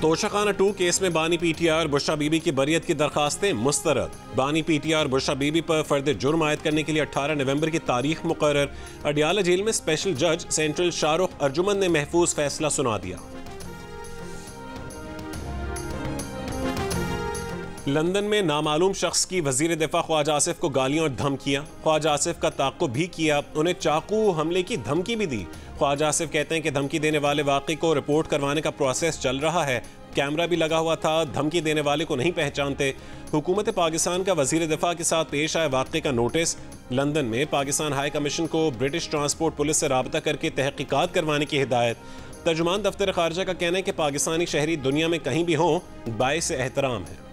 Toshakhana 2 case में बानी PTI और बुशरा बीबी की बरियत की दरखास्तें मुस्तरद। बानी पीटीआई और बुशरा बीबी पर फर्द जुर्म आयद करने के लिए 18 नवंबर की तारीख मुकर्रर। अडियाला जेल में स्पेशल जज सेंट्रल शाहरुख अर्जुमन ने महफूज फैसला सुना दिया। लंदन में नामालूम शख्स की वजीर दिफा ख्वाजा आसिफ को गालियां और धमकियां। ख्वाजा आसिफ का ताक़ुब भी किया, उन्हें चाकू हमले की धमकी भी दी। ख्वाजा आसिफ कहते हैं कि धमकी देने वाले वाक़ई को रिपोर्ट करवाने का प्रोसेस चल रहा है, कैमरा भी लगा हुआ था, धमकी देने वाले को नहीं पहचानते। हुकूमत पाकिस्तान का वजीर दिफा के साथ पेश आए वाक़े का नोटिस। लंदन में पाकिस्तान हाई कमीशन को ब्रिटिश ट्रांसपोर्ट पुलिस से राबता करके तहकीकात करवाने की हिदायत। तर्जुमान दफ्तर खारजा का कहना है कि पाकिस्तानी शहरी दुनिया में कहीं भी हों, बाइस एहतराम है।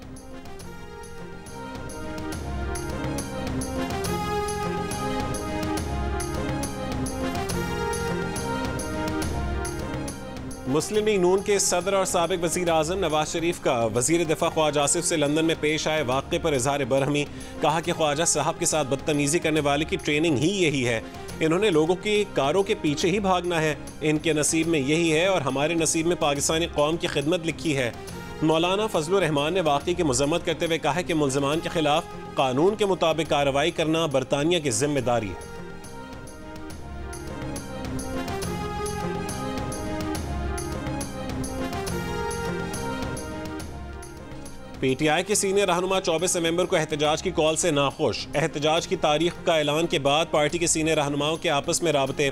मुस्लिम लीग नून के सदर और साबिक वज़ीर आज़म नवाज शरीफ का वज़ीर दिफा ख्वाजा आसिफ से लंदन में पेश आए वाक़े पर इज़हार बरहमी। कहा कि ख्वाजा साहब के साथ बदतमीज़ी करने वाले की ट्रेनिंग ही यही है, इन्होंने लोगों की कारों के पीछे ही भागना है, इनके नसीब में यही है और हमारे नसीब में पाकिस्तानी कौम की खिदमत लिखी है। मौलाना फजलुर रहमान ने वाक़े की मज़म्मत करते हुए कहा है कि मुल्ज़िमान के खिलाफ कानून के मुताबिक कार्रवाई करना बरतानिया की जिम्मेदारी है। पीटीआई के सीनियर रहनुमा 24 नवंबर को एहतजाज की कॉल से नाखुश। एहतजाज की तारीख का ऐलान के बाद पार्टी के सीनियर रहनुमाओं के आपस में राबते।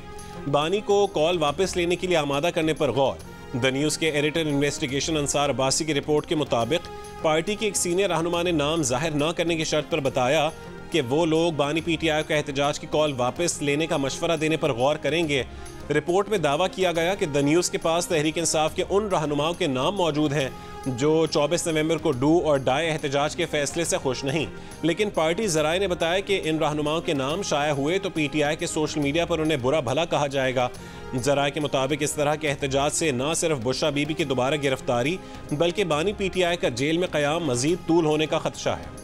बानी को कॉल वापस लेने के लिए आमादा करने पर गौर। द न्यूज़ के एडिटर इन्वेस्टिगेशन अंसार अब्बासी की रिपोर्ट के मुताबिक पार्टी के एक सीनियर रहनुमा ने नाम जाहिर न करने की शर्त पर बताया कि वो लोग बानी पीटीआई को एहतजाज की कॉल वापस लेने का मशवरा देने पर गौर करेंगे। रिपोर्ट में दावा किया गया कि द न्यूज़ के पास तहरीक इंसाफ के उन रहनुमाओं के नाम मौजूद हैं जो 24 नवंबर को डू और डाई एहतजाज के फैसले से खुश नहीं, लेकिन पार्टी ज़राए ने बताया कि इन रहनुमाओं के नाम शाया हुए तो पीटीआई के सोशल मीडिया पर उन्हें बुरा भला कहा जाएगा। ज़राए के मुताबिक इस तरह के एहतजाज से न सिर्फ बुशरा बीबी की दोबारा गिरफ्तारी बल्कि बानी पीटीआई का जेल में क़याम मज़ीद तूल होने का खदशा है।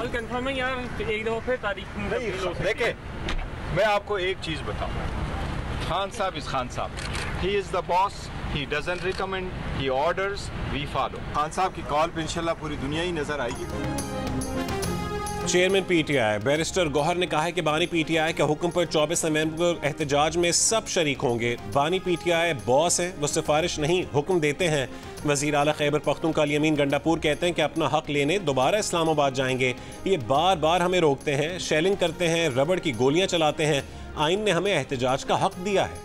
कंफर्म है यार, एक दफा फिर तारीख देखे। मैं आपको एक चीज बताऊं, खान साहब is Khan Sahab, he is the boss, he doesn't recommend, he orders, we follow. Khan Sahab की कॉल पे इंशाल्लाह पूरी दुनिया ही नजर आएगी। चेयरमैन पीटीआई बैरिस्टर गौहर ने कहा है कि बानी पीटीआई के हुक्म पर 24 नवंबर को एहतजाज में सब शरीक होंगे। बानी पीटीआई बॉस है, वो सिफारिश नहीं हुक्म देते हैं। वज़ीर आला खैबर पख्तूनख्वा यमीन गंडापुर कहते हैं कि अपना हक लेने दोबारा इस्लामाबाद जाएंगे। ये बार बार हमें रोकते हैं, शेलिंग करते हैं, रबड़ की गोलियां चलाते हैं। आइन ने हमें एहतजाज का हक दिया है।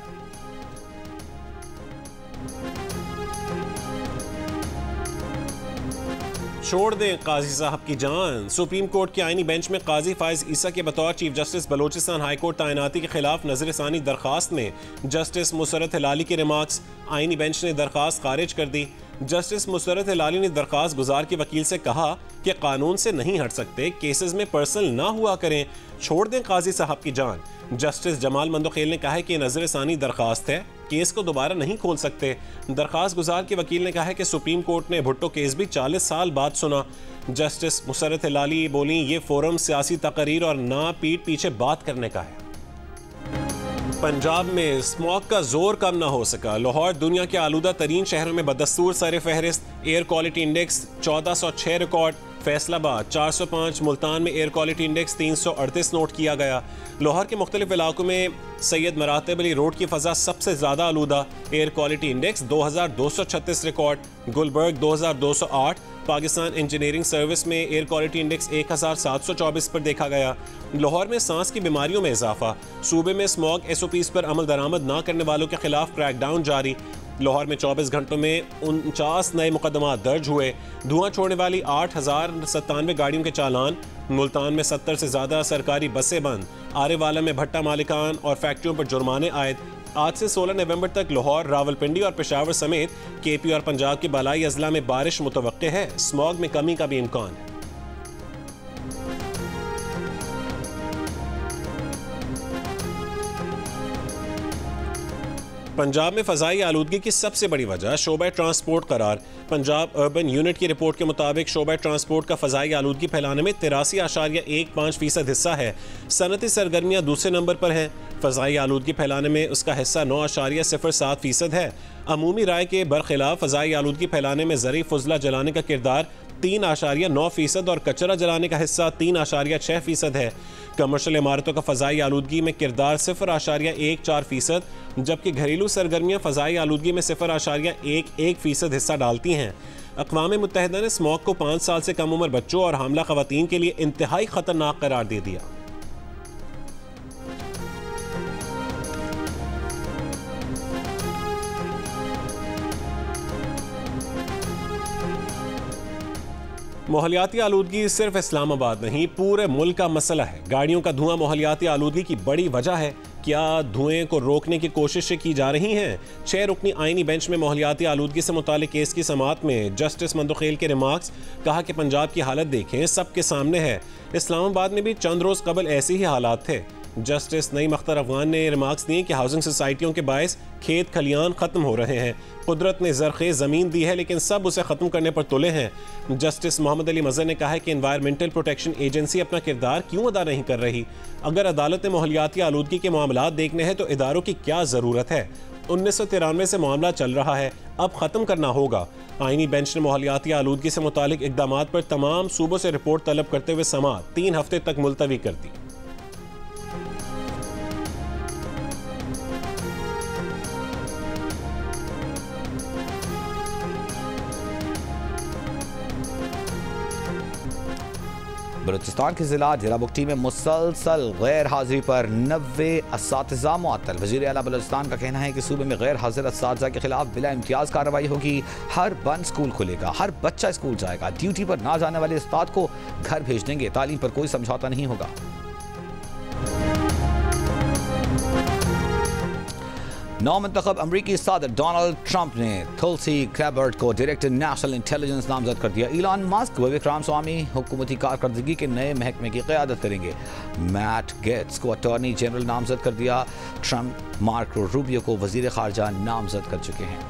छोड़ दें काजी साहब की जान। सुप्रीम कोर्ट के आईनी बेंच में काजी फाइज ईसा के बतौर chief justice Balochistan high court तैनाती के खिलाफ नजरसानी दरखास्त में जस्टिस मुसरत हिलाली के रिमार्क्स आईनी बेंच ने दरखास्त खारिज कर दी। जस्टिस मुसरत हिलाली ने दरखास्त गुजार के वकील से कहा कि कानून से नहीं हट सकते, केसेस में पर्सनल ना हुआ करें, छोड़ दें काजी साहब की जान। जस्टिस जमाल मंदोखेल ने कहा है कि नजरसानी दरखास्त है, केस को दोबारा नहीं खोल सकते। दरखास्त गुजार के वकील ने कहा है कि सुप्रीम कोर्ट ने भुट्टो केस भी 40 साल बाद सुना। जस्टिस मुसरत हिलाली बोली, ये फोरम सियासी तकरीर और ना पीठ पीछे बात करने का है। पंजाब में स्मॉग का जोर कम ना हो सका। लाहौर दुनिया के आलूदा तरीन शहरों में बदस्तूर सर फहरिस्त। Air quality index 1406 record, Faisalabad 405, Multan में एयर क्वालिटी इंडेक्स 338 नोट किया गया। लाहौर के मुख्तलिफ इलाकों में सैयद मरातब अली रोड की फ़ज़ा सबसे ज़्यादा आलूदा, air quality index 2236 record. Gulberg 2208, Pakistan engineering service में एयर क्वालिटी इंडेक्स 1724 पर देखा गया। लाहौर में सांस की बीमारियों में इजाफा। सूबे में स्मॉग SOPs पर अमल दरामद न करने वालों के खिलाफ क्रैकडाउन जारी। लाहौर में 24 घंटों में 49 नए मुकदमा दर्ज हुए। धुआं छोड़ने वाली 8097 गाड़ियों के चालान। मुल्तान में 70 से ज़्यादा सरकारी बसें बंद। आरेवाला में भट्टा मालिकान और फैक्ट्रियों पर जुर्माने आयद। आज से 16 नवंबर तक लाहौर, रावलपिंडी और पेशावर समेत KP और पंजाब के बालाई अजला में बारिश मुतवक्के है। स्मॉग में कमी का भी इम्कान है। पंजाब में फ़ज़ाई आलूदगी की सबसे बड़ी वजह शोबा ट्रांसपोर्ट करार। पंजाब अर्बन यूनिट की रिपोर्ट के मुताबिक शोबा ट्रांसपोर्ट का फ़ज़ाई आलूदगी फैलाने में 83.15% हिस्सा है। सनती सरगर्मियाँ दूसरे नंबर पर हैं। फ़ज़ाई आलूदगी फैलाने में उसका हिस्सा 9.07% है। अमूमी राय के बरखिलाफ फ़ज़ाई आलूदगी फैलाने में ज़री फुजला जलाने का किरदार 3.9% और कचरा जलाने का हिस्सा 3.6% है। कमर्शल इमारतों का फ़ज़ाई आलूदगी में किरदार 0.14%, जबकि घरेलू सरगर्मियाँ फ़ज़ाई आलूदगी में 0.11% हिस्सा डालती हैं। अक़वाम मुत्तहिदा ने स्मॉग को 5 साल से कम उम्र बच्चों और हामला ख़वातीन के लिए इंतहाई ख़तरनाक करार दे दिया। माहौलियाती आलूदगी सिर्फ इस्लामाबाद नहीं, पूरे मुल्क का मसला है। गाड़ियों का धुआं माहौलियाती आलूदगी की बड़ी वजह है। क्या धुएं को रोकने की कोशिशें की जा रही हैं? 6 रुकनी आईनी बेंच में माहौलियाती आलूदगी से मुतालिक केस की समाअत में जस्टिस मंदोखेल के रिमार्क्स। कहा कि पंजाब की हालत देखें, सबके सामने है। इस्लामाबाद में भी चंद रोज़ कबल ऐसे ही हालात थे। जस्टिस नईम अख्तर अफगान ने रिमार्क्स दिए कि हाउसिंग सोसाइटियों के बायस खेत खलियान ख़त्म हो रहे हैं। कुदरत ने ज़रख़ेज़ ज़मीन दी है, लेकिन सब उसे ख़त्म करने पर तुले हैं। जस्टिस मोहम्मद अली मज़हर ने कहा है कि एनवायरमेंटल प्रोटेक्शन एजेंसी अपना किरदार क्यों अदा नहीं कर रही? अगर अदालत में माहौलियाती आलूदगी के मामलात देखने हैं तो इदारों की क्या ज़रूरत है? 1993 से मामला चल रहा है, अब ख़त्म करना होगा। आईनी बेंच ने माहौलियाती आलूदगी से मुतालिक इक़दामात पर तमाम सूबों से रिपोर्ट तलब करते हुए समाअत 3 हफ्ते तक मुलतवी कर दी। बलूचिस्तान के जिला डेराबुगटी में मुसलसल गैर हाजिरी पर 90 असातिज़ा मुअत्तल। वज़ीर आला बलूचिस्तान का कहना है कि सूबे में गैर हाजिर असातिज़ा के खिलाफ बिला इम्तियाज़ कार्रवाई होगी। हर बंद स्कूल खुलेगा, हर बच्चा स्कूल जाएगा। ड्यूटी पर ना जाने वाले उस्ताद को घर भेज देंगे। तालीम पर कोई समझौता नहीं होगा। नौमंतखब अमरीकी सदर डोनाल्ड ट्रंप ने तुलसी गैबर्ट को डायरेक्टर नेशनल इंटेलिजेंस नामजद कर दिया। इलॉन मस्क व विक्रम स्वामी हुकूमती कारकर्दगी के नए महकमे की क़यादत करेंगे। मैट गेट्स को अटॉर्नी जनरल नामजद कर दिया। ट्रंप मार्को रूबियो को वजीर खारजा नामजद कर चुके हैं।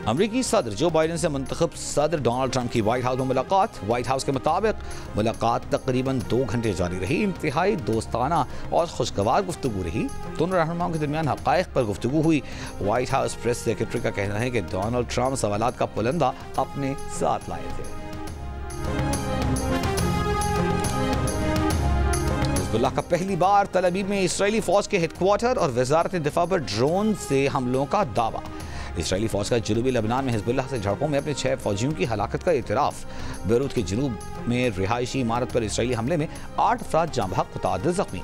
अमरीकी सदर जो बाइडन से मुंतखब सदर डोनाल्ड ट्रंप की व्हाइट हाउस में मुलाकात। व्हाइट हाउस के मुताबिक मुलाकात तकरीबन 2 घंटे जारी रही। इंतहाई दोस्ताना और खुशगवार गुफ्तगू रही। दोनों रहनुमाओं के दरमियान हक़ाइक़ पर गुफ्तगू हुई। व्हाइट हाउस प्रेस सेक्रेटरी का कहना है कि डोनाल्ड ट्रंप सवालात का पुलंदा अपने साथ लाए थे। हिज़्बुल्लाह का पहली बार तल अवीव में इसराइली फौज के हेडक्वार्टर और वजारत दिफा पर ड्रोन से हमलों का दावा। इसराइली फौज का जनूबी लबनान में हिज़्बुल्लाह से झड़पों में अपने 6 फौजियों की हलाकत का इतराफ़। बेरूत के जनूब में रिहायशी इमारत पर इसराइली हमले में 8 अफराद जाँ बहक, मुतअद्दिद ज़ख्मी।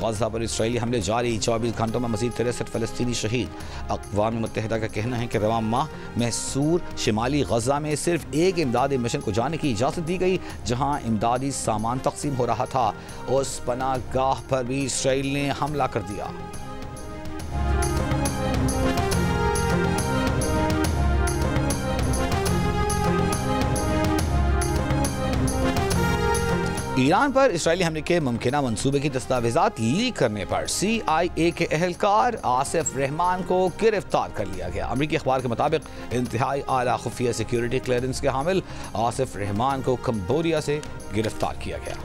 गज़ा पर इसराइली हमले जारी, 24 घंटों में मज़ीद 63 फ़लस्तीनी शहीद। अक़वाम मुत्तहिदा का कहना है कि रवां माह मैसूर शिमाली गज़ा में सिर्फ एक इमदादी मिशन को जाने की इजाज़त दी गई, जहाँ इमदादी सामान तकसीम हो रहा था। उस पनाहगाह पर भी इसराइल ने हमला कर दिया। ईरान पर इसराइली हमले के मुमकिना मंसूबे की दस्तावेजात लीक करने पर CIA के अहलकार आसिफ रहमान को गिरफ्तार कर लिया गया। अमरीकी अखबार के मुताबिक इंतहाई आला खुफिया सिक्योरिटी क्लियरेंस के हामिल आसिफ रहमान को कंबोडिया से गिरफ्तार किया गया।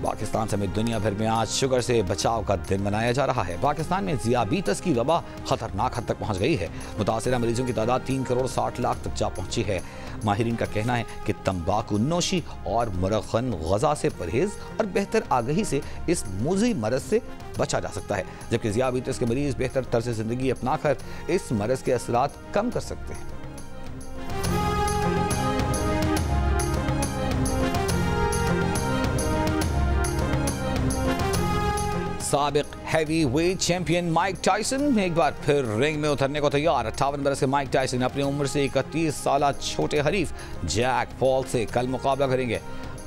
पाकिस्तान समेत दुनिया भर में आज शुगर से बचाव का दिन मनाया जा रहा है। पाकिस्तान में ज़ियाबीतस की वबा खतरनाक हद तक पहुंच गई है। मुतासिरा मरीजों की तादाद 3 करोड़ 60 लाख तक जा पहुंची है। माहिरीन का कहना है कि तंबाकू नोशी और मुरखन गज़ा से परहेज और बेहतर आगही से इस मुज़ी मरज़ से बचा जा सकता है, जबकि ज़ियाबीतस के मरीज बेहतर तर्ज़ ज़िंदगी अपनाकर इस मरज़ के असरात कम कर सकते हैं। साबिक heavy weight champion Mike Tyson एक बार फिर रिंग में उतरने को तैयार। 58 बरस के माइक टायसन अपनी उम्र से 31 साल छोटे हरीफ जैक पॉल से कल मुकाबला करेंगे।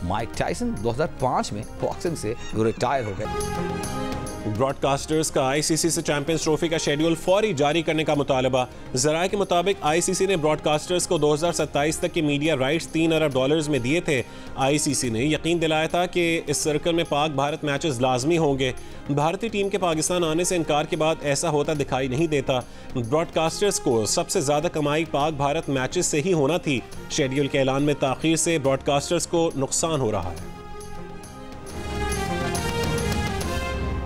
माइक टायसन 2005 में बॉक्सिंग से रिटायर हो गए। ब्रॉडकास्टर्स का आईसीसी से चैंपियंस ट्रॉफी का शेड्यूल फौरी जारी करने का मुतालबा। ज़राए के मुताबिक आईसीसी ने ब्रॉडकास्टर्स को 2027 तक के मीडिया राइट्स $3 अरब में दिए थे। आईसीसी ने यकीन दिलाया था कि इस सर्कल में पाक भारत मैचेस लाजमी होंगे। भारतीय टीम के पाकिस्तान आने से इनकार के बाद ऐसा होता दिखाई नहीं देता। ब्रॉडकास्टर्स को सबसे ज़्यादा कमाई पाक भारत मैचेस से ही होना थी। शेड्यूल के ऐलान में ताख़ीर से ब्रॉडकास्टर्स को नुकसान हो रहा है।